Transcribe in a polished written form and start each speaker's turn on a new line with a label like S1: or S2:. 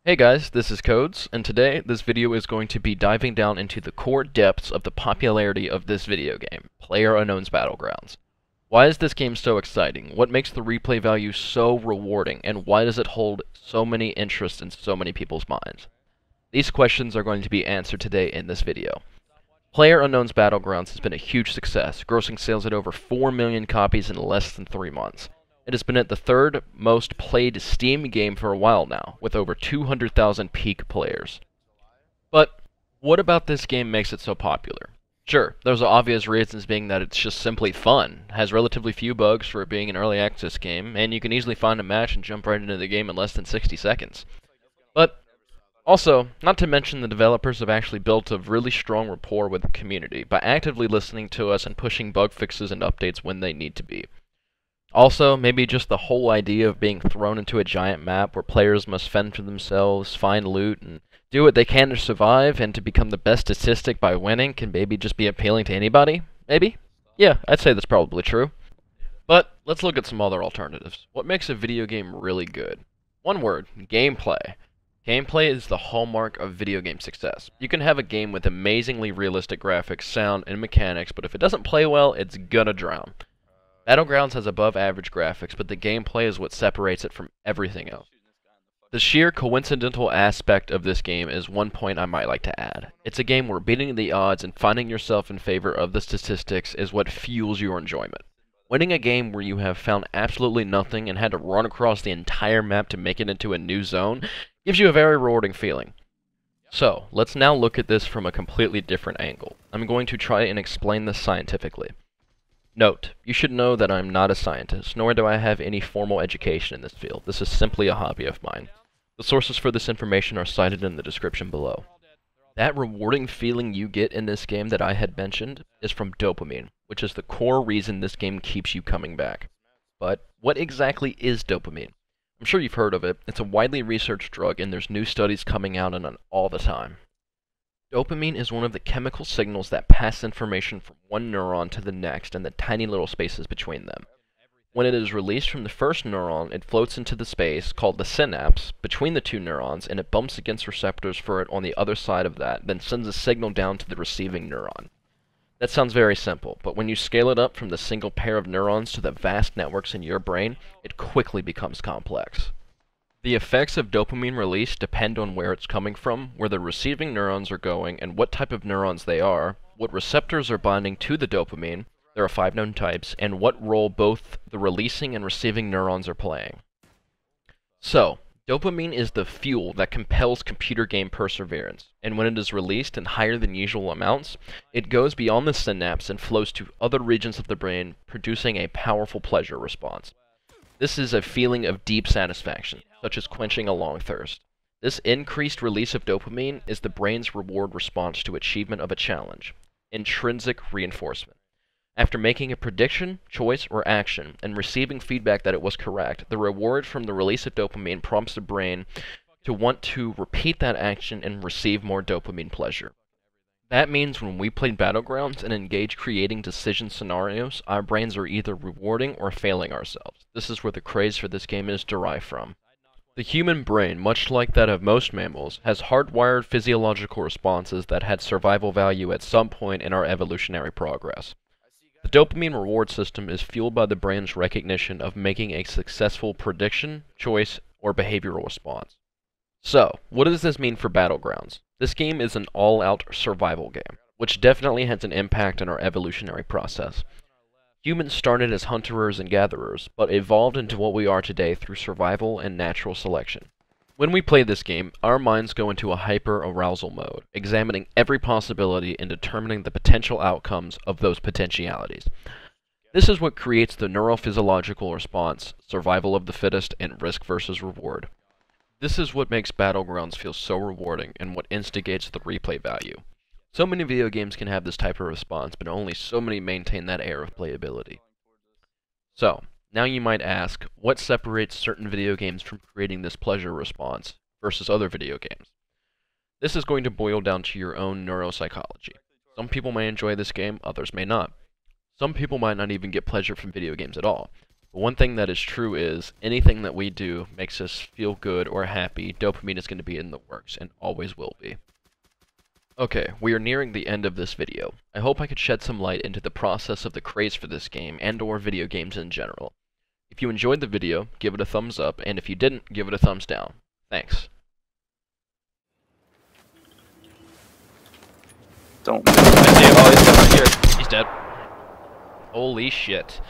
S1: Hey guys, this is Codes, and today this video is going to be diving down into the core depths of the popularity of this video game, PlayerUnknown's Battlegrounds. Why is this game so exciting? What makes the replay value so rewarding, and why does it hold so many interests in so many people's minds? These questions are going to be answered today in this video. PlayerUnknown's Battlegrounds has been a huge success, grossing sales at over 4 million copies in less than 3 months. It has been at the third most played Steam game for a while now, with over 200,000 peak players. But what about this game makes it so popular? Sure, there's obvious reasons being that it's just simply fun, has relatively few bugs for it being an early access game, and you can easily find a match and jump right into the game in less than 60 seconds. But also, not to mention the developers have actually built a really strong rapport with the community by actively listening to us and pushing bug fixes and updates when they need to be. Also, maybe just the whole idea of being thrown into a giant map where players must fend for themselves, find loot, and do what they can to survive and to become the best statistic by winning can maybe just be appealing to anybody? Maybe? Yeah, I'd say that's probably true. But let's look at some other alternatives. What makes a video game really good? One word, gameplay. Gameplay is the hallmark of video game success. You can have a game with amazingly realistic graphics, sound, and mechanics, but if it doesn't play well, it's gonna drown. Battlegrounds has above average graphics, but the gameplay is what separates it from everything else. The sheer coincidental aspect of this game is one point I might like to add. It's a game where beating the odds and finding yourself in favor of the statistics is what fuels your enjoyment. Winning a game where you have found absolutely nothing and had to run across the entire map to make it into a new zone gives you a very rewarding feeling. So, let's now look at this from a completely different angle. I'm going to try and explain this scientifically. Note, you should know that I'm not a scientist, nor do I have any formal education in this field. This is simply a hobby of mine. The sources for this information are cited in the description below. That rewarding feeling you get in this game that I had mentioned is from dopamine, which is the core reason this game keeps you coming back. But what exactly is dopamine? I'm sure you've heard of it. It's a widely researched drug, and there's new studies coming out on it all the time. Dopamine is one of the chemical signals that pass information from one neuron to the next and the tiny little spaces between them. When it is released from the first neuron, it floats into the space, called the synapse, between the two neurons, and it bumps against receptors for it on the other side of that, then sends a signal down to the receiving neuron. That sounds very simple, but when you scale it up from the single pair of neurons to the vast networks in your brain, it quickly becomes complex. The effects of dopamine release depend on where it's coming from, where the receiving neurons are going, and what type of neurons they are, what receptors are binding to the dopamine, there are 5 known types, and what role both the releasing and receiving neurons are playing. So, dopamine is the fuel that compels computer game perseverance, and when it is released in higher than usual amounts, it goes beyond the synapse and flows to other regions of the brain, producing a powerful pleasure response. This is a feeling of deep satisfaction, such as quenching a long thirst. This increased release of dopamine is the brain's reward response to achievement of a challenge, intrinsic reinforcement. After making a prediction, choice, or action, and receiving feedback that it was correct, the reward from the release of dopamine prompts the brain to want to repeat that action and receive more dopamine pleasure. That means when we play Battlegrounds and engage creating decision scenarios, our brains are either rewarding or failing ourselves. This is where the craze for this game is derived from. The human brain, much like that of most mammals, has hardwired physiological responses that had survival value at some point in our evolutionary progress. The dopamine reward system is fueled by the brain's recognition of making a successful prediction, choice, or behavioral response. So, what does this mean for Battlegrounds? This game is an all-out survival game, which definitely has an impact on our evolutionary process. Humans started as hunterers and gatherers, but evolved into what we are today through survival and natural selection. When we play this game, our minds go into a hyper-arousal mode, examining every possibility and determining the potential outcomes of those potentialities. This is what creates the neurophysiological response, survival of the fittest, and risk versus reward. This is what makes Battlegrounds feel so rewarding and what instigates the replay value. So many video games can have this type of response, but only so many maintain that air of playability. So, now you might ask, what separates certain video games from creating this pleasure response versus other video games? This is going to boil down to your own neuropsychology. Some people may enjoy this game, others may not. Some people might not even get pleasure from video games at all. But one thing that is true is, anything that we do makes us feel good or happy, dopamine is going to be in the works, and always will be. Okay, we are nearing the end of this video. I hope I could shed some light into the process of the craze for this game and or video games in general. If you enjoyed the video, give it a thumbs up, and if you didn't, give it a thumbs down. Thanks.
S2: Don't.
S1: Oh, he's right here. He's dead. Holy shit.